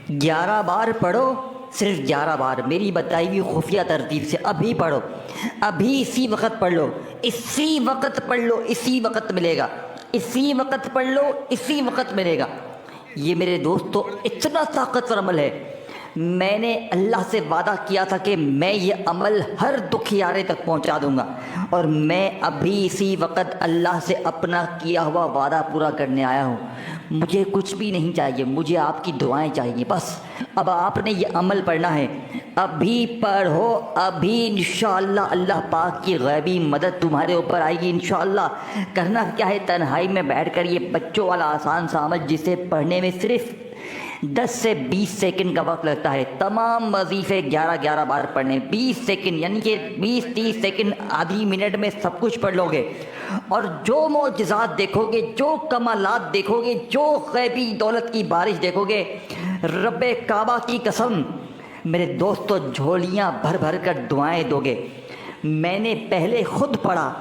11 بار پڑھو، صرف 11 بار میری بتائی ہوئی خفیہ ترتیب سے ابھی پڑھو، ابھی اسی وقت پڑھ لو، اسی وقت پڑھ لو، اسی وقت ملے گا، اسی وقت پڑھ لو، اسی وقت ملے گا۔ یہ میرے دوستو اتنا طاقتور عمل ہے، میں نے اللہ سے وعدہ کیا تھا کہ میں یہ عمل ہر دکھیارے تک پہنچا دوں گا، اور میں ابھی اسی وقت اللہ سے اپنا کیا ہوا وعدہ پورا کرنے آیا ہوں۔ مجھے کچھ بھی نہیں چاہیے، مجھے آپ کی دعائیں چاہیے بس۔ اب آپ نے یہ عمل پڑھنا ہے، ابھی پڑھو، ابھی انشاءاللہ اللہ پاک کی غیبی مدد تمہارے اوپر آئے گی انشاءاللہ۔ کرنا کیا ہے، تنہائی میں بیٹھ کر یہ بچوں والا آسان سا عمل جسے پڑھنے میں صرف 10 سے 20 سیکنڈ کا وقت لگتا ہے، تمام وظیفے 11 بار پڑھنے، 20 سیکنڈ یعنی کہ 20-30 سیکنڈ، آدھی منٹ میں سب کچھ پڑھ لو گے، اور جو معجزات دیکھو گے، جو کمالات دیکھو گے، جو غیبی دولت کی بارش دیکھو گے، رب کعبہ کی قسم میرے دوستو جھولیاں بھر بھر کر دعائیں دو گے۔ میں نے پہلے خود پڑھا،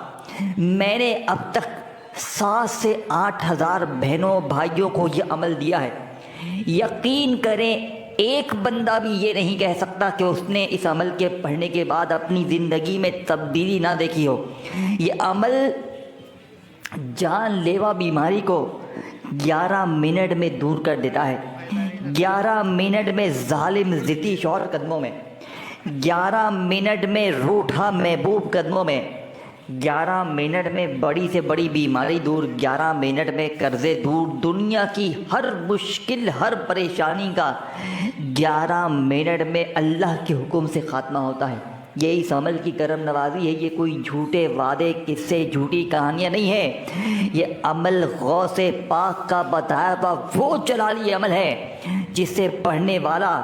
میں نے اب تک 7 سے 8 ہزار بہنوں بھائیوں کو یہ عمل دیا ہے۔ یقین کریں ایک بندہ بھی یہ نہیں کہہ سکتا کہ اس نے اس عمل کے پڑھنے کے بعد اپنی زندگی میں تبدیلی نہ دیکھی ہو۔ یہ عمل جان لیوا بیماری کو 11 منٹ میں دور کر دیتا ہے، 11 منٹ میں ظالم ضدی شوہر قدموں میں، 11 منٹ میں روٹھا محبوب قدموں میں، 11 منٹ میں بڑی سے بڑی بیماری دور، 11 منٹ میں قرضے دور، دنیا کی ہر مشکل، ہر پریشانی کا 11 منٹ میں اللہ کے حکم سے خاتمہ ہوتا ہے۔ یہ اس عمل کی کرم نوازی ہے، یہ کوئی جھوٹے وعدے، قصے، جھوٹی کہانیاں نہیں ہے، یہ عمل غوث پاک کا بتایا ہوا وہ جلالی عمل ہے جسے پڑھنے والا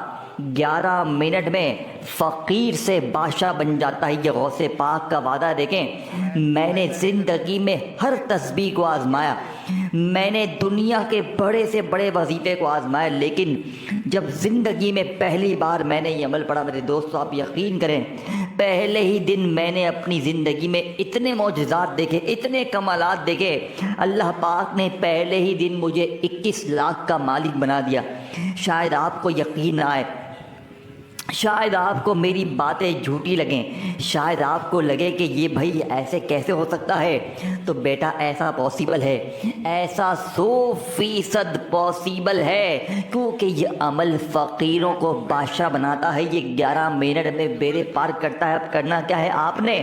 11 منٹ میں فقیر سے بادشاہ بن جاتا ہے۔ یہ غوث پاک کا وعدہ دیکھیں، میں نے زندگی میں ہر تسبیح کو آزمایا، میں نے دنیا کے بڑے سے بڑے وظیفے کو آزمایا، لیکن جب زندگی میں پہلی بار میں نے یہ عمل پڑھا، میرے دوستو آپ یقین کریں پہلے ہی دن میں نے اپنی زندگی میں اتنے معجزات دیکھے، اتنے کمالات دیکھے، اللہ پاک نے پہلے ہی دن مجھے 21 لاکھ کا مالک بنا دیا۔ شاید آپ کو یقین نہ آئے، شاید آپ کو میری باتیں جھوٹی لگیں، شاید آپ کو لگے کہ یہ بھائی ایسے کیسے ہو سکتا ہے، تو بیٹا ایسا پاسیبل ہے، ایسا 100% پاسیبل ہے، کیونکہ یہ عمل فقیروں کو بادشاہ بناتا ہے، یہ 11 منٹ میں بیڑے پار کرتا ہے۔ اب کرنا کیا ہے، آپ نے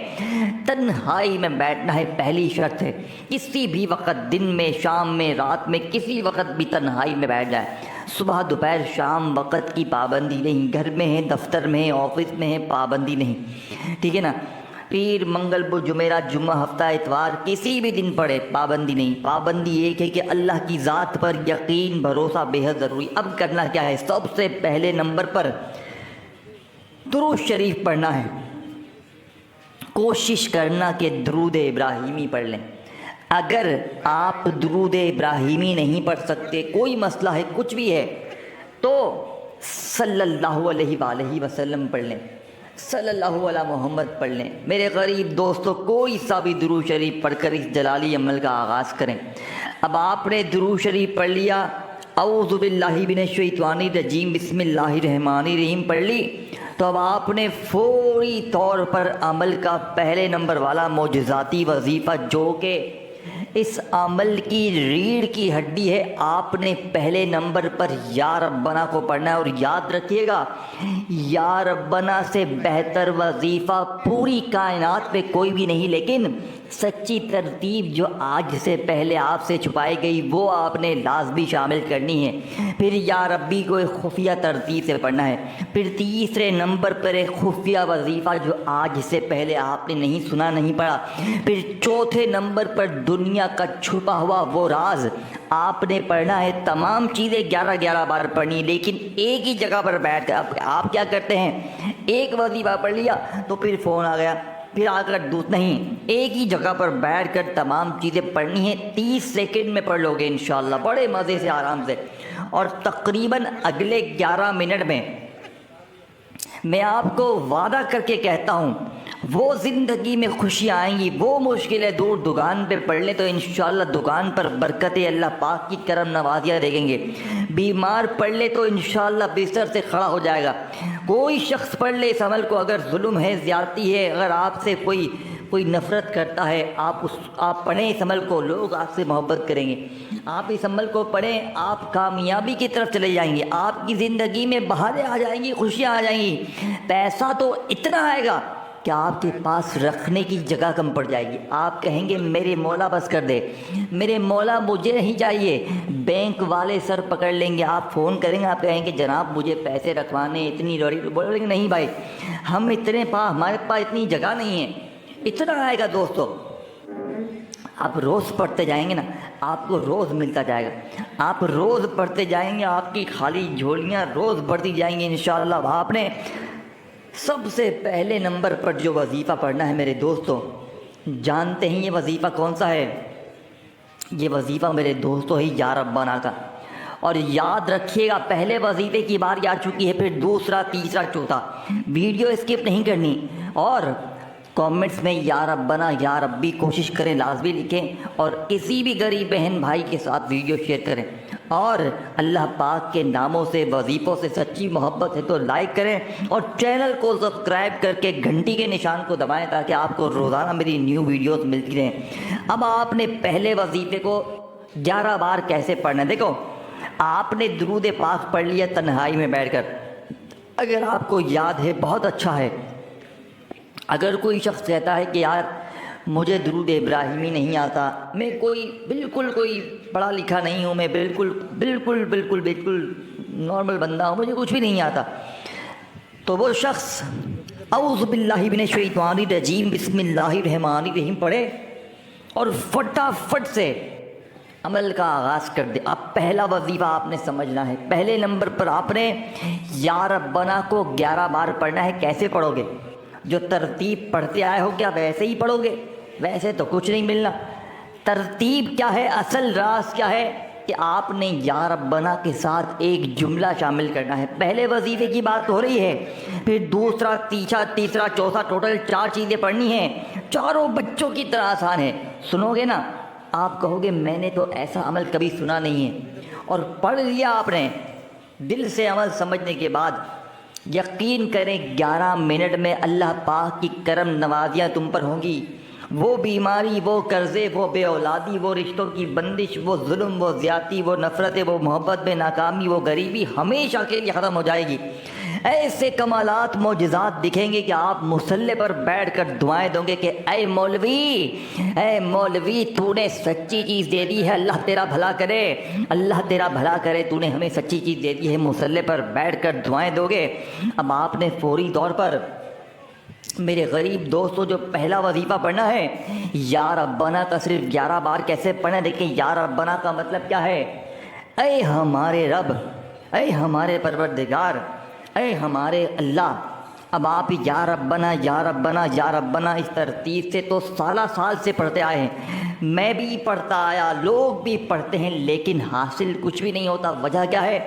تنہائی میں بیٹھنا ہے، پہلی شرط ہے، کسی بھی وقت، دن میں، شام میں، رات میں، کسی وقت بھی تنہائی میں بیٹھ جائے، صبح دوپہر شام وقت کی پابندی نہیں، گھر میں ہے، دفتر میں ہے، آفس میں ہے، پابندی نہیں، ٹھیک ہے نا، پیر، منگل، بدھ، جمعرات، جمعہ، ہفتہ، اتوار، کسی بھی دن پڑھے، پابندی نہیں، پابندی ایک ہے کہ اللہ کی ذات پر یقین، بھروسہ بے حد ضروری۔ اب کرنا کیا ہے، سب سے پہلے نمبر پر درود شریف پڑھنا ہے، کوشش کرنا کہ درود ابراہیمی پڑھ لیں۔ اگر آپ درود ابراہیمی نہیں پڑھ سکتے، کوئی مسئلہ ہے، کچھ بھی ہے، تو صلی اللہ علیہ وآلہ وسلم پڑھ لیں، صلی اللہ علیہ محمد پڑھ لیں۔ میرے غریب دوستو کوئی سا بھی درود شریف پڑھ کر اس جلالی عمل کا آغاز کریں۔ اب آپ نے درود شریف پڑھ لیا، اعوذ باللہ من الشیطان الرجیم بسم اللہ الرحمن الرحیم پڑھ لی، تو اب آپ نے فوری طور پر عمل کا پہلے نمبر والا معجزاتی وظیفہ، جو کہ اس عمل کی ریڑھ کی ہڈی ہے، آپ نے پہلے نمبر پر یا ربنا کو پڑھنا ہے۔ اور یاد رکھیے گا، یا ربنا سے بہتر وظیفہ پوری کائنات میں کوئی بھی نہیں، لیکن سچی ترتیب جو آج سے پہلے آپ سے چھپائی گئی وہ آپ نے لازمی شامل کرنی ہے۔ پھر یا ربی کو ایک خفیہ ترتیب سے پڑھنا ہے۔ پھر تیسرے نمبر پر ایک خفیہ وظیفہ جو آج سے پہلے آپ نے نہیں سنا، نہیں پڑھا۔ پھر چوتھے نمبر پر دنیا کا چھپا ہوا وہ راز آپ نے پڑھنا ہے۔ تمام چیزیں 11 بار پڑھنی، لیکن ایک ہی جگہ پر بیٹھ کر۔ اب آپ کیا کرتے ہیں، ایک وظیفہ پڑھ لیا تو پھر فون آ گیا، پھر آ کر نہیں، ایک ہی جگہ پر بیٹھ کر تمام چیزیں پڑھنی ہیں۔ 30 سیکنڈ میں پڑھ لو گے انشاءاللہ، بڑے مزے سے، آرام سے، اور تقریباً اگلے 11 منٹ میں میں آپ کو وعدہ کر کے کہتا ہوں وہ زندگی میں خوشیاں آئیں گی، وہ مشکلیں دور۔ دکان پہ پڑھ لیں تو انشاءاللہ دکان پر برکتیں، اللہ پاک کی کرم نوازیاں دیکھیں گے۔ بیمار پڑھ لے تو انشاءاللہ بستر سے کھڑا ہو جائے گا. کوئی شخص پڑھ لے اس عمل کو, اگر ظلم ہے, زیادتی ہے, اگر آپ سے کوئی نفرت کرتا ہے, آپ پڑھیں اس عمل کو, لوگ آپ سے محبت کریں گے. آپ اس عمل کو پڑھیں, آپ کامیابی کی طرف چلے جائیں گے, آپ کی زندگی میں بہاریں آ جائیں گی, خوشیاں آ جائیں گی. پیسہ تو اتنا آئے گا کہ آپ کے پاس رکھنے کی جگہ کم پڑ جائے گی. آپ کہیں گے میرے مولا بس کر دے, میرے مولا مجھے نہیں چاہیے. بینک والے سر پکڑ لیں گے, آپ فون کریں گے, آپ کہیں گے جناب مجھے پیسے رکھوانے, اتنی روڑی, بولیں گے نہیں بھائی ہم ہمارے پاس اتنی جگہ نہیں ہے. اتنا آئے گا دوستو. آپ روز پڑھتے جائیں گے نا, آپ کو روز ملتا جائے گا. آپ روز پڑھتے جائیں گے, آپ کی خالی جھولیاں روز بڑھتی جائیں گی انشاءاللہ. آپ نے سب سے پہلے نمبر پر جو وظیفہ پڑھنا ہے میرے دوستو, جانتے ہیں یہ وظیفہ کون سا ہے؟ یہ وظیفہ میرے دوستو ہے یا ربنا کا. اور یاد رکھیے گا, پہلے وظیفے کی بار آ چکی ہے, پھر دوسرا, تیسرا, چوتھا. ویڈیو اسکپ نہیں کرنی, اور کامنٹس میں یا ربنا یا ربی کوشش کریں لازمی لکھیں, اور کسی بھی غریب بہن بھائی کے ساتھ ویڈیو شیئر کریں. اور اللہ پاک کے ناموں سے, وظیفوں سے سچی محبت ہے تو لائک کریں, اور چینل کو سبسکرائب کر کے گھنٹی کے نشان کو دبائیں تاکہ آپ کو روزانہ میری نیو ویڈیوز ملتی رہیں. اب آپ نے پہلے وظیفے کو 11 بار کیسے پڑھنا ہے. دیکھو, آپ نے درود پاک پڑھ لیا تنہائی میں بیٹھ کر, اگر آپ کو یاد ہے بہت اچھا ہے. اگر کوئی شخص کہتا ہے کہ یار مجھے درود ابراہیمی نہیں آتا, میں بالکل کوئی پڑھا لکھا نہیں ہوں, میں بالکل نارمل بندہ ہوں, مجھے کچھ بھی نہیں آتا, تو وہ شخص اعوذ باللہ من الشیطان الرجیم بسم اللہ الرحمن الرحیم پڑھے اور فٹافٹ سے عمل کا آغاز کر دے. اب پہلا وظیفہ آپ نے سمجھنا ہے. پہلے نمبر پر آپ نے یا ربنا کو 11 بار پڑھنا ہے. کیسے پڑھو گے؟ جو ترتیب پڑھتے آئے ہو کیا ویسے ہی پڑھو گے؟ ویسے تو کچھ نہیں ملنا. ترتیب کیا ہے, اصل راز کیا ہے کہ آپ نے یا ربنا کے ساتھ ایک جملہ شامل کرنا ہے. پہلے وظیفے کی بات ہو رہی ہے, پھر دوسرا, تیسرا, چوتھا, ٹوٹل 4 چیزیں پڑھنی ہیں. چاروں بچوں کی طرح آسان ہے. سنو گے نا, آپ کہو گے میں نے تو ایسا عمل کبھی سنا نہیں ہے, اور پڑھ لیا آپ نے. دل سے عمل سمجھنے کے بعد یقین کریں 11 منٹ میں اللہ پاک کی کرم نوازیاں تم پر ہوں گی. وہ بیماری, وہ قرضے, وہ بے اولادی, وہ رشتوں کی بندش, وہ ظلم, وہ زیادتی, وہ نفرتیں, وہ محبت میں ناکامی, وہ غریبی ہمیشہ کے لیے ختم ہو جائے گی. ایسے کمالات, معجزات دکھیں گے کہ آپ مصلی پر بیٹھ کر دعائیں دیں گے کہ اے مولوی تو نے سچی چیز دے دی ہے, اللہ تیرا بھلا کرے, اللہ تیرا بھلا کرے, تو نے ہمیں سچی چیز دے دی ہے. مصلی پر بیٹھ کر دعائیں دو گے. اب آپ نے فوری طور پر میرے غریب دوستوں جو پہلا وظیفہ پڑھنا ہے, یا ربنا کا صرف 11 بار کیسے پڑھنا. دیکھیں یا ربنا کا مطلب کیا ہے, اے ہمارے رب, اے ہمارے پروردگار, اے ہمارے اللہ. اب آپ یا ربنا یا ربنا یا ربنا اس ترتیب سے تو سال سے پڑھتے آئے ہیں. میں بھی پڑھتا آیا, لوگ بھی پڑھتے ہیں, لیکن حاصل کچھ بھی نہیں ہوتا. وجہ کیا ہے؟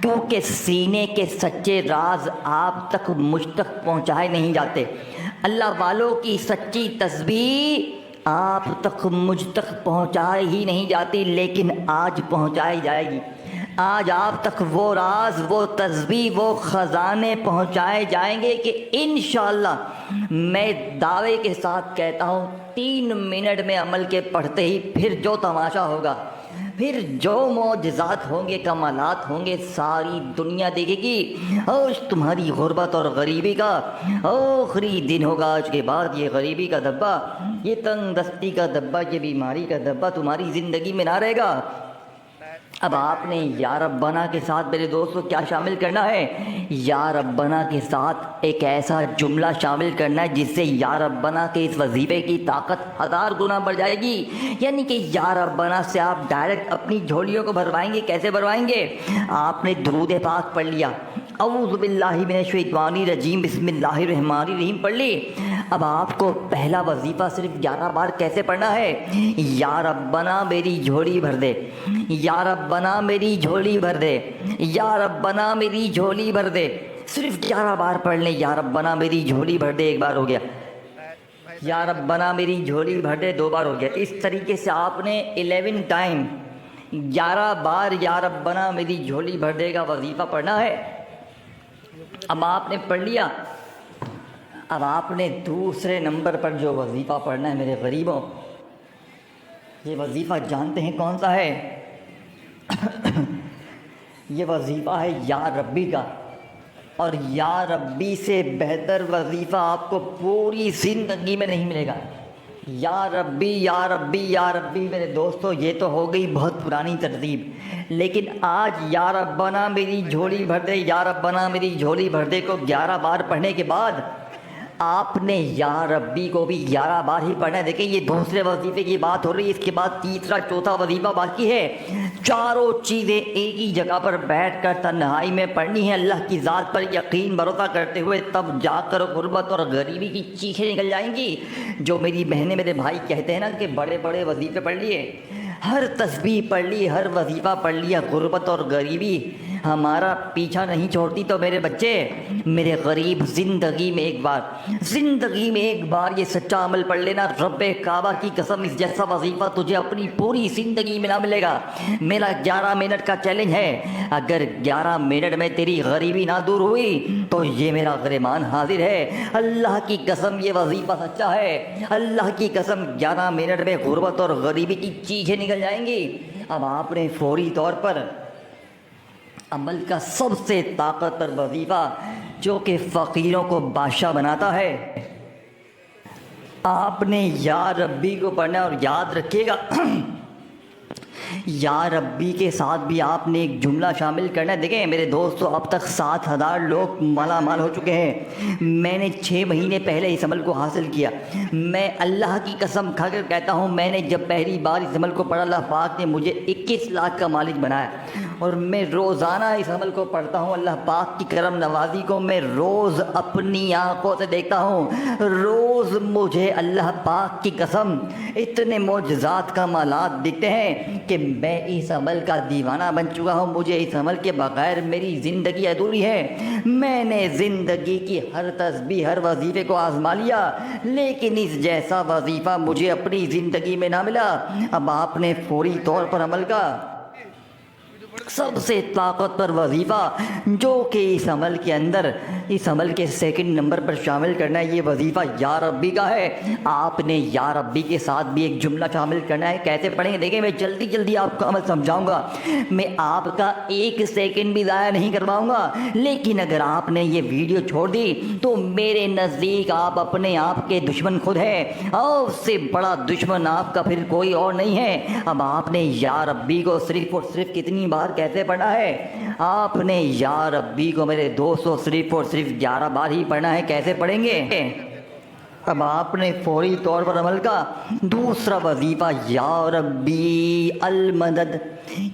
کیونکہ سینے کے سچے راز آپ تک, مجھ تک پہنچائے نہیں جاتے. اللہ والوں کی سچی تسبیح آپ تک, مجھ تک پہنچائی ہی نہیں جاتی, لیکن آج پہنچائی جائے گی. آج آپ تک وہ راز, وہ تسبیح, وہ خزانے پہنچائے جائیں گے کہ انشاءاللہ میں دعوے کے ساتھ کہتا ہوں 3 منٹ میں عمل کے پڑھتے ہی پھر جو تماشا ہوگا, پھر جو معجزات ہوں گے, کمالات ہوں گے, ساری دنیا دیکھے گی. آج تمہاری غربت اور غریبی کا آخری دن ہوگا. آج کے بعد یہ غریبی کا دبا, یہ تنگ دستی کا دبا, یہ بیماری کا دبا تمہاری زندگی میں نہ رہے گا. اب آپ نے یا ربنا کے ساتھ میرے دوستو کیا شامل کرنا ہے؟ یا ربنا کے ساتھ ایک ایسا جملہ شامل کرنا ہے جس سے یا ربنا کے اس وظیفے کی طاقت 1000 گنا بڑھ جائے گی. یعنی کہ یا ربنا سے آپ ڈائریکٹ اپنی جھولیوں کو بھروائیں گے. کیسے بھروائیں گے؟ آپ نے درود پاک پڑھ لیا, اعوذ باللہ من الشیطان الرجیم بسم اللہ الرحمن الرحیم پڑھ لی. اب آپ کو پہلا وظیفہ صرف 11 بار کیسے پڑھنا ہے؟ یا ربنا میری جھولی بھر دے, یا ربنا میری جھولی بھر دے, یا ربنا میری جھولی بھر دے. صرف 11 بار پڑھ لیں. یا ربنا میری جھولی بھر دے, ایک بار ہو گیا. یا ربنا میری جھولی بھر دے, 2 بار ہو گیا. اس طریقے سے آپ نے 11 ٹائم 11 بار یا ربنا میری جھولی بھر دے گا وظیفہ پڑھنا ہے۔ اب آپ نے پڑھ لیا، اب آپ نے دوسرے نمبر پر جو وظیفہ پڑھنا ہے میرے غریبوں، یہ وظیفہ جانتے ہیں کون سا ہے؟ یہ وظیفہ ہے یا ربی کا، اور یا ربی سے بہتر وظیفہ آپ کو پوری زندگی میں نہیں ملے گا۔ یا ربی یا ربی یا ربی میرے دوستو، یہ تو ہو گئی بہت پرانی ترتیب، لیکن آج یا ربنا میری جھولی بھر دے، یا ربنا میری جھولی بھر دے کو 11 بار پڑھنے کے بعد آپ نے یا ربی کو بھی 11 بار ہی پڑھنا ہے۔ دیکھیں یہ دوسرے وظیفے کی بات ہو رہی ہے، اس کے بعد تیسرا چوتھا وظیفہ باقی ہے۔ چاروں چیزیں ایک ہی جگہ پر بیٹھ کر تنہائی میں پڑھنی ہے، اللہ کی ذات پر یقین بھروسہ کرتے ہوئے، تب جا کر غربت اور غریبی کی چیخیں نکل جائیں گی۔ جو میری بہنیں میرے بھائی کہتے ہیں نا کہ بڑے بڑے وظیفے پڑھ لیے، ہر تسبیح پڑھ لی، ہر وظیفہ پڑھ لیا، غربت اور غریبی ہمارا پیچھا نہیں چھوڑتی، تو میرے بچے، میرے غریب، زندگی میں ایک بار یہ سچا عمل پڑھ لینا، رب کعبہ کی قسم اس جیسا وظیفہ تجھے اپنی پوری زندگی میں نہ ملے گا۔ میرا 11 منٹ کا چیلنج ہے، اگر 11 منٹ میں تیری غریبی نہ دور ہوئی تو یہ میرا غریبان حاضر ہے، اللہ کی قسم یہ وظیفہ سچا ہے، اللہ کی قسم 11 منٹ میں غربت اور غریبی کی چیخیں نکل جائیں گی۔ اب آپ نے فوری طور پر عمل کا سب سے طاقتور وظیفہ جو کہ فقیروں کو بادشاہ بناتا ہے، آپ نے یا ربی کو پڑھنا ہے۔ اور یاد رکھیے گا یا ربی کے ساتھ بھی آپ نے ایک جملہ شامل کرنا ہے۔ دیکھیں میرے دوستو، اب تک 7,000 لوگ مالا مال ہو چکے ہیں، میں نے 6 مہینے پہلے اس عمل کو حاصل کیا۔ میں اللہ کی قسم کھا کر کہتا ہوں، میں نے جب پہلی بار اس عمل کو پڑھا، اللہ پاک نے مجھے 21 لاکھ کا مالک بنایا، اور میں روزانہ اس عمل کو پڑھتا ہوں۔ اللہ پاک کی کرم نوازی کو میں روز اپنی آنکھوں سے دیکھتا ہوں، روز مجھے اللہ پاک کی قسم اتنے معجزات کا مالات دکھتے ہیں کہ میں اس عمل کا دیوانہ بن چکا ہوں۔ مجھے اس عمل کے بغیر میری زندگی ادھوری ہے۔ میں نے زندگی کی ہر تسبیح، ہر وظیفے کو آزما لیا، لیکن اس جیسا وظیفہ مجھے اپنی زندگی میں نہ ملا۔ اب آپ نے فوری طور پر عمل کا سب سے طاقتور وظیفہ جو کہ اس عمل کے اندر، اس عمل کے سیکنڈ نمبر پر شامل کرنا ہے، یہ وظیفہ یا ربی کا ہے۔ آپ نے یا ربی کے ساتھ بھی ایک جملہ شامل کرنا ہے۔ کیسے پڑھیں گے؟ دیکھیں میں جلدی آپ کو عمل سمجھاؤں گا، میں آپ کا 1 سیکنڈ بھی ضائع نہیں کرواؤں گا، لیکن اگر آپ نے یہ ویڈیو چھوڑ دی تو میرے نزدیک آپ اپنے آپ کے دشمن خود ہیں، اور اس سے بڑا دشمن آپ کا پھر کوئی اور نہیں ہے۔ اب آپ نے یا ربی کو صرف اور صرف کتنی بار کیسے پڑھنا ہے؟ آپ نے یا ربی کو میرے دوستوں صرف اور صرف 11 بار ہی پڑھنا ہے۔ کیسے پڑھیں گے؟ اب آپ نے فوری طور پر عمل کا دوسرا وظیفہ یا ربی المدد،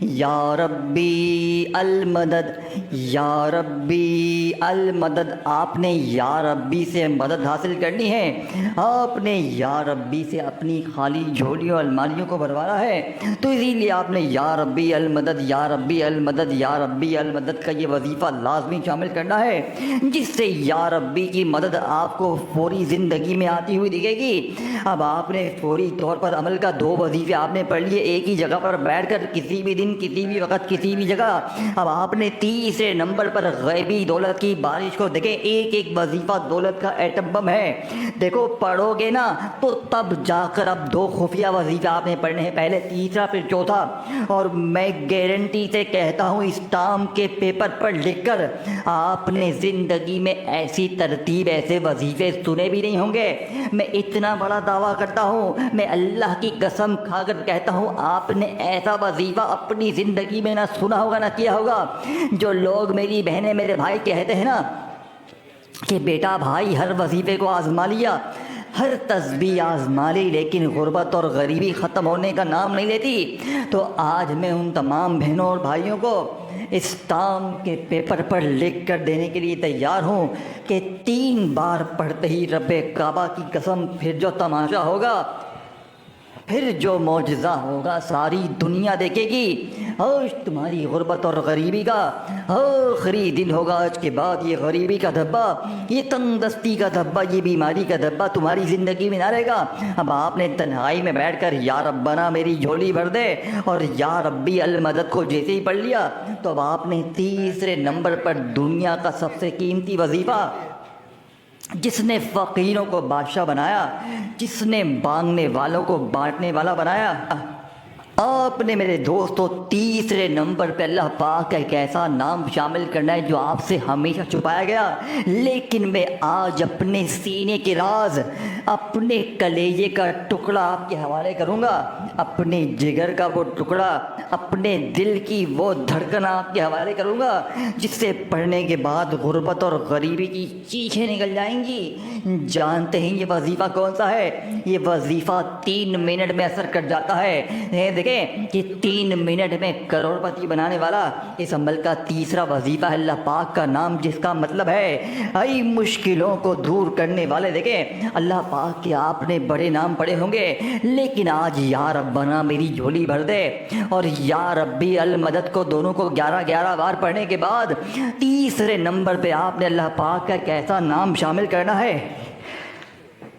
یا ربی المدد، یا ربی المدد۔ آپ نے یا ربی سے مدد حاصل کرنی ہے، آپ نے یا ربی سے اپنی خالی جھولیوں الماریوں کو بھروانا ہے، تو اسی لیے آپ نے یا ربی المدد، یا ربی المدد، یا ربی المدد کا یہ وظیفہ لازمی شامل کرنا ہے، جس سے یا ربی کی مدد آپ کو فوری زندگی میں آتی ہوئی دکھے گی۔ اب آپ نے فوری طور پر عمل کا 2 وظیفے آپ نے پڑھ لیے ایک ہی جگہ پر بیٹھ کر، کسی بھی دن، کسی بھی وقت، کسی بھی جگہ۔ اب آپ نے تیسرے نمبر پر غیبی دولت کی بارش کو، دیکھیں ایک وظیفہ دولت کا ایٹم بم ہے، دیکھو پڑھو گے نا تو تب جا کر اب 2 خفیہ وظیفے آپ نے پڑھنے ہیں، پہلے تیسرا پھر چوتھا، اور میں گارنٹی سے کہتا ہوں اسٹام کے پیپر پر لکھ کر آپ نے زندگی میں ایسی ترتیب، ایسے وظیفے سنے بھی نہیں ہوں گے۔ میں اتنا بڑا دعویٰ کرتا ہوں، میں اللہ کی قسم کھا کر کہتا ہوں، آپ نے ایسا وظیفہ اپنی زندگی میں نہ سنا ہوگا نہ کیا ہوگا۔ جو لوگ، میری بہنیں، میرے بھائی کہتے ہیں نا کہ بیٹا بھائی ہر وظیفے کو آزما لیا، ہر تسبیح آزما لی، لیکن غربت اور غریبی ختم ہونے کا نام نہیں لیتی، تو آج میں ان تمام بہنوں اور بھائیوں کو اسٹام کے پیپر پر لکھ کر دینے کے لیے تیار ہوں کہ 3 بار پڑھتے ہی رب کعبہ کی قسم پھر جو تماشا ہوگا پھر جو معجزہ ہوگا ساری دنیا دیکھے گی. آج تمہاری غربت اور غریبی کا آخری دن ہوگا. آج کے بعد یہ غریبی کا دھبا, یہ تنگ دستی کا دھبا, یہ بیماری کا دھبا تمہاری زندگی میں نہ رہے گا. اب آپ نے تنہائی میں بیٹھ کر یا ربنا میری جھولی بھر دے اور یا ربی المدد کو جیسے ہی پڑھ لیا تو اب آپ نے تیسرے نمبر پر دنیا کا سب سے قیمتی وظیفہ, جس نے فقیروں کو بادشاہ بنایا, جس نے مانگنے والوں کو بانٹنے والا بنایا, آپ نے میرے دوستو تیسرے نمبر پہ اللہ پاک کا ایک ایسا نام شامل کرنا ہے جو آپ سے ہمیشہ چھپایا گیا. لیکن میں آج اپنے سینے کے راز, اپنے کلیجے کا ٹکڑا آپ کے حوالے کروں گا, اپنے جگر کا وہ ٹکڑا, اپنے دل کی وہ دھڑکن آپ کے حوالے کروں گا جس سے پڑھنے کے بعد غربت اور غریبی کی چیخیں نکل جائیں گی. جانتے ہیں یہ وظیفہ کون سا ہے؟ یہ وظیفہ 3 منٹ میں اثر کر جاتا ہے. دیکھیں کہ 3 منٹ میں کروڑ پتی بنانے والا اس عمل کا تیسرا وظیفہ ہے اللہ پاک کا نام, جس کا مطلب ہے ای مشکلوں کو دور کرنے والے. دیکھیں اللہ پاک کے آپ نے بڑے نام پڑے ہوں گے, لیکن آج یا ربنا میری جھولی بھر دے اور یا ربی المدد کو دونوں کو 11 بار پڑھنے کے بعد تیسرے نمبر پہ آپ نے اللہ پاک کا ایک ایسا نام شامل کرنا ہے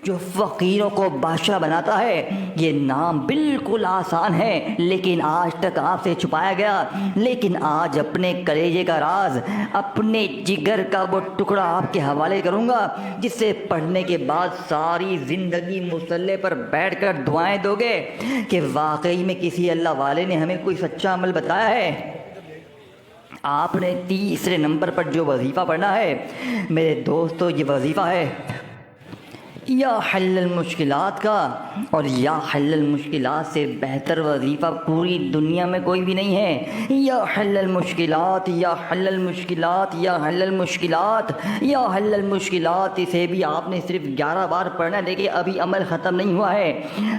جو فقیروں کو بادشاہ بناتا ہے. یہ نام بالکل آسان ہے لیکن آج تک آپ سے چھپایا گیا. لیکن آج اپنے کلیجے کا راز, اپنے جگر کا وہ ٹکڑا آپ کے حوالے کروں گا جس سے پڑھنے کے بعد ساری زندگی مصلی پر بیٹھ کر دعائیں دو گے کہ واقعی میں کسی اللہ والے نے ہمیں کوئی سچا عمل بتایا ہے. آپ نے تیسرے نمبر پر جو وظیفہ پڑھنا ہے میرے دوستو, یہ وظیفہ ہے یا حل المشکلات کا. اور یا حل المشکلات سے بہتر وظیفہ پوری دنیا میں کوئی بھی نہیں ہے. یا حل المشکلات, یا حل المشکلات, یا حل المشکلات, یا حل المشکلات. اسے بھی آپ نے صرف 11 بار پڑھنا ہے. دیکھیے ابھی عمل ختم نہیں ہوا ہے,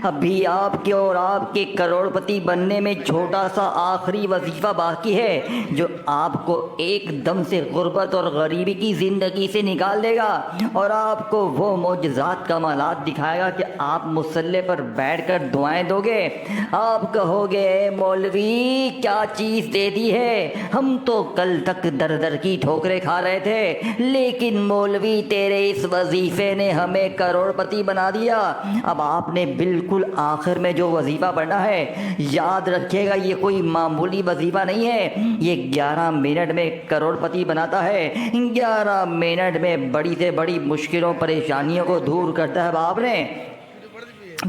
ابھی آپ کے اور آپ کے کروڑ پتی بننے میں چھوٹا سا آخری وظیفہ باقی ہے جو آپ کو ایک دم سے غربت اور غریبی کی زندگی سے نکال دے گا اور آپ کو وہ معجزات کمالات دکھائے گا کہ آپ مصلی پر بیٹھ کر دعائیں دو گے. آپ کہو گے اے مولوی کیا چیز دے دی ہے, ہم تو کل تک در کی ٹھوکریں کھا رہے تھے لیکن مولوی تیرے اس وظیفے نے ہمیں کروڑ پتی بنا دیا. اب آپ نے بالکل آخر میں جو وظیفہ پڑھنا ہے, یاد رکھیے گا یہ کوئی معمولی وظیفہ نہیں ہے, یہ 11 منٹ میں کروڑ پتی بناتا ہے. 11 منٹ میں بڑی سے بڑی مشکلوں پریشانیوں کو دور کرتا ہے. اب آپ نے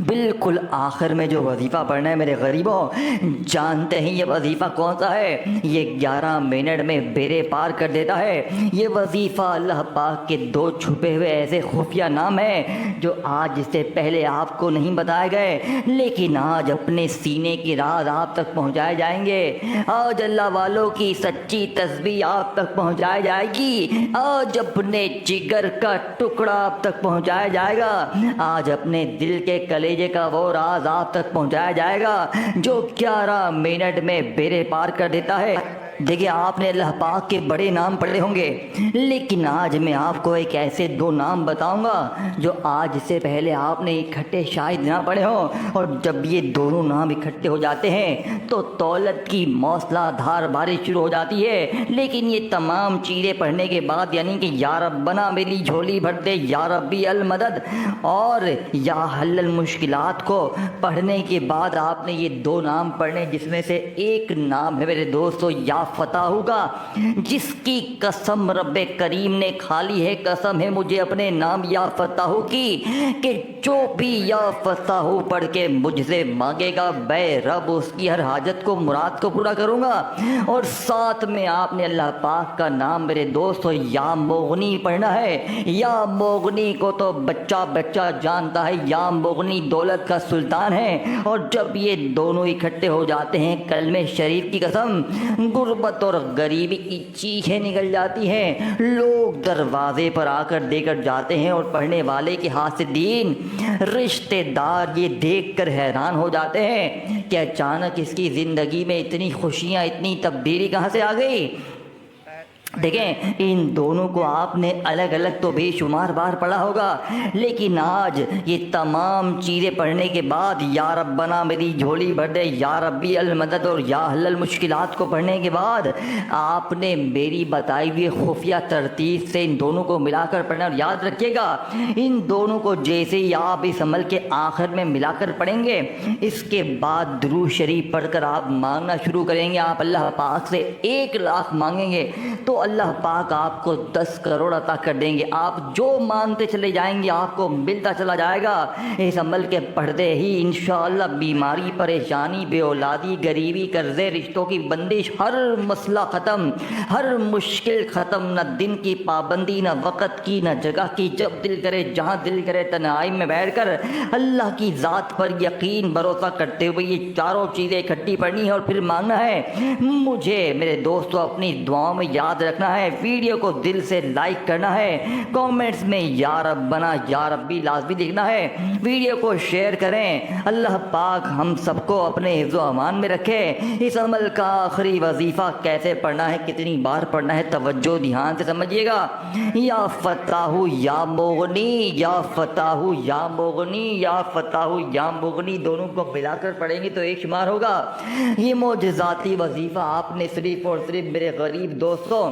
بالکل آخر میں جو وظیفہ پڑھنا ہے میرے غریبوں, جانتے ہیں یہ وظیفہ کون سا ہے؟ یہ 11 منٹ میں بیڑے پار کر دیتا ہے. یہ وظیفہ اللہ پاک کے 2 چھپے ہوئے ایسے خفیہ نام ہیں جو آج سے پہلے آپ کو نہیں بتائے گئے لیکن آج اپنے سینے کی راز آپ تک پہنچائے جائیں گے. آج اللہ والوں کی سچی تسبیح آپ تک پہنچائی جائے گی. آج اپنے جگر کا ٹکڑا آپ تک پہنچایا جائے گا. آج اپنے دل کے کلیجے کا وہ راز آپ تک پہنچایا جائے گا جو 11 منٹ میں بیڑے پار کر دیتا ہے. دیکھیں آپ نے اللہ پاک کے بڑے نام پڑھے ہوں گے لیکن آج میں آپ کو ایک ایسے 2 نام بتاؤں گا جو آج سے پہلے آپ نے اکٹھے شاید نہ پڑھے ہوں, اور جب یہ دونوں نام اکٹھے ہو جاتے ہیں تو دولت کی موسلا دھار بارش شروع ہو جاتی ہے. لیکن یہ تمام چیزیں پڑھنے کے بعد یعنی کہ یا ربنا میری جھولی بھر دے, یا ربی المدد اور یا حل المشکلات کو پڑھنے کے بعد آپ نے یہ 2 نام پڑھنے جس میں سے ایک نام ہے میرے دوستو یا فتح کا, جس کی قسم رب کریم نے کھالی ہے. قسم ہے مجھے اپنے نام یا فتح کی کہ جو بھی یا فتح پڑھ کے مجھ سے مانگے گا میں رب اس کی ہر حاجت کو مراد کو پورا کروں گا. اور ساتھ میں آپ نے اللہ پاک کا نام میرے دوستو یا مغنی پڑھنا ہے. یا مغنی کو تو بچہ بچہ جانتا ہے, یا مغنی دولت کا سلطان ہے. اور جب یہ دونوں اکٹھے ہو جاتے ہیں کلمہ شریف کی قسم غربت اور غریبی کی چیخیں نکل جاتی ہیں. لوگ دروازے پر آ کر دے کر جاتے ہیں اور پڑھنے والے کے حاسدین رشتے دار یہ دیکھ کر حیران ہو جاتے ہیں کہ اچانک اس کی زندگی میں اتنی خوشیاں اتنی تبدیلی کہاں سے آ گئی. دیکھیں ان دونوں کو آپ نے الگ الگ تو بے شمار بار پڑھا ہوگا، لیکن آج یہ تمام چیزیں پڑھنے کے بعد یا ربنا میری جھولی بھر دے، یا ربی المدد اور یا حل المشکلات کو پڑھنے کے بعد آپ نے میری بتائی ہوئی خفیہ ترتیب سے ان دونوں کو ملا کر پڑھنا، اور یاد رکھیے گا ان دونوں کو جیسے ہی آپ اس عمل کے آخر میں ملا کر پڑھیں گے، اس کے بعد درود شریف پڑھ کر آپ مانگنا شروع کریں گے، آپ اللہ پاک سے 1,00,000 مانگیں گے تو اللہ پاک آپ کو 10 کروڑ عطا کر دیں گے۔ آپ جو مانتے چلے جائیں گے آپ کو ملتا چلا جائے گا۔ اس عمل کے پڑھتے ہی انشاءاللہ بیماری، پریشانی، بے اولادی، غریبی، قرضے، رشتوں کی بندش، ہر مسئلہ ختم، ہر مشکل ختم، نہ دن کی پابندی، نہ وقت کی، نہ جگہ کی، جب دل کرے جہاں دل کرے تنہائی میں بیٹھ کر اللہ کی ذات پر یقین بھروسہ کرتے ہوئے یہ چاروں چیزیں اکٹھی پڑھنی ہے اور پھر مانگنا ہے۔ مجھے میرے دوستوں اپنی دعاؤں میں یاد رکھنا ہے، ویڈیو کو دل سے لائک کرنا ہے، کامنٹس میں یا ربنا یا ربی لازمی لکھنا ہے، ویڈیو کو شیئر کریں۔ اللہ پاک ہم سب کو اپنے حفظ و امان میں رکھے۔ اس عمل کا آخری وظیفہ کیسے پڑھنا ہے، کتنی بار پڑھنا ہے، توجہ دھیان سے سمجھیے گا۔ یا فتاح یا مغنی، یا فتاح یا مغنی، یا فتاح یا مغنی، دونوں کو ملا کر پڑھیں گے تو ایک شمار ہوگا۔ یہ معجزاتی وظیفہ آپ نے صرف اور صرف میرے غریب دوستوں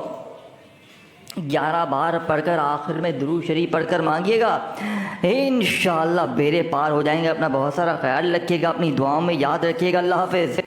11 بار پڑھ کر آخر میں درود شریف پڑھ کر مانگیے گا، انشاءاللہ بیڑے پار ہو جائیں گے۔ اپنا بہت سارا خیال رکھیے گا، اپنی دعاؤں میں یاد رکھیے گا۔ اللہ حافظ۔